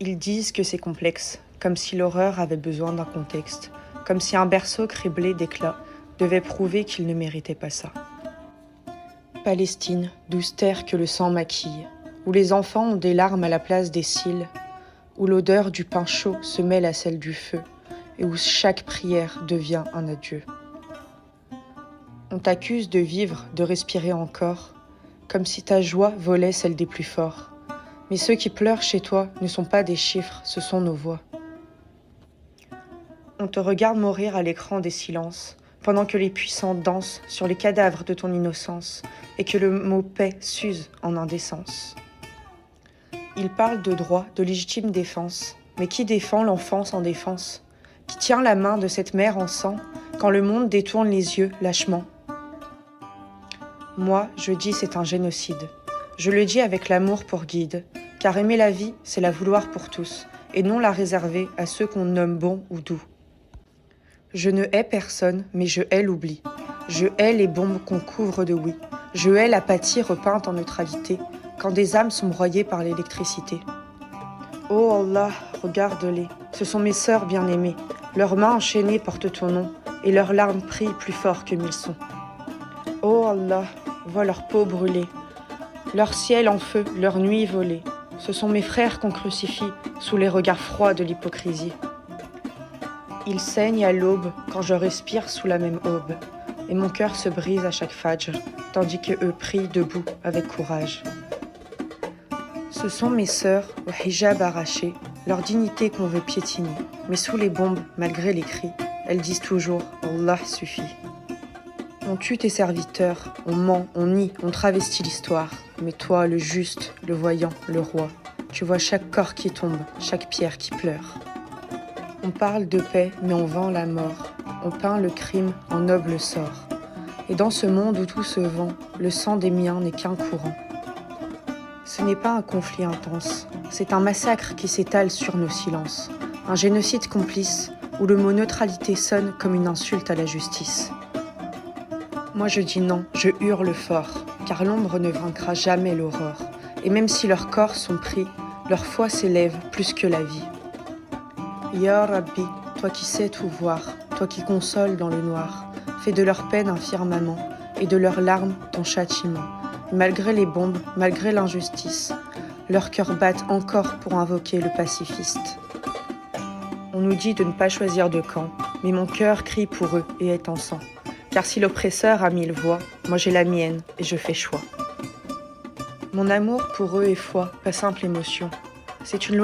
Ils disent que c'est complexe, comme si l'horreur avait besoin d'un contexte, comme si un berceau criblé d'éclats devait prouver qu'il ne méritait pas ça. Palestine, douce terre que le sang maquille, où les enfants ont des larmes à la place des cils, où l'odeur du pain chaud se mêle à celle du feu, et où chaque prière devient un adieu. On t'accuse de vivre, de respirer encore, comme si ta joie volait celle des plus forts. Mais ceux qui pleurent chez toi ne sont pas des chiffres, ce sont nos voix. On te regarde mourir à l'écran des silences, pendant que les puissants dansent sur les cadavres de ton innocence, et que le mot paix s'use en indécence. Ils parlent de droit, de légitime défense, mais qui défend l'enfance en défense? Qui tient la main de cette mère en sang, quand le monde détourne les yeux lâchement? Moi, je dis c'est un génocide. Je le dis avec l'amour pour guide, car aimer la vie, c'est la vouloir pour tous, et non la réserver à ceux qu'on nomme bons ou doux. Je ne hais personne, mais je hais l'oubli. Je hais les bombes qu'on couvre de oui. Je hais l'apathie repeinte en neutralité, quand des âmes sont broyées par l'électricité. Oh Allah, regarde-les, ce sont mes sœurs bien-aimées. Leurs mains enchaînées portent ton nom, et leurs larmes prient plus fort que 1000 sons. Oh Allah, vois leur peau brûlée, leur ciel en feu, leur nuit volée. Ce sont mes frères qu'on crucifie sous les regards froids de l'hypocrisie. Ils saignent à l'aube quand je respire sous la même aube, et mon cœur se brise à chaque fajr, tandis que eux prient debout avec courage. Ce sont mes sœurs au hijab arraché, leur dignité qu'on veut piétiner, mais sous les bombes, malgré les cris, elles disent toujours « Allah suffit ». On tue tes serviteurs, on ment, on nie, on travestit l'histoire. Mais toi, le juste, le voyant, le roi, tu vois chaque corps qui tombe, chaque pierre qui pleure. On parle de paix, mais on vend la mort. On peint le crime en noble sort. Et dans ce monde où tout se vend, le sang des miens n'est qu'un courant. Ce n'est pas un conflit intense, c'est un massacre qui s'étale sur nos silences. Un génocide complice, où le mot neutralité sonne comme une insulte à la justice. Moi je dis non, je hurle fort, car l'ombre ne vaincra jamais l'aurore. Et même si leurs corps sont pris, leur foi s'élève plus que la vie. Ya Rabbi, toi qui sais tout voir, toi qui consoles dans le noir, fais de leur peine un firmament, et de leurs larmes ton châtiment. Et malgré les bombes, malgré l'injustice, leurs cœurs battent encore pour invoquer le pacifiste. On nous dit de ne pas choisir de camp, mais mon cœur crie pour eux et est en sang. Car si l'oppresseur a 1000 voix, moi j'ai la mienne et je fais choix. Mon amour pour eux est foi, pas simple émotion. C'est une loi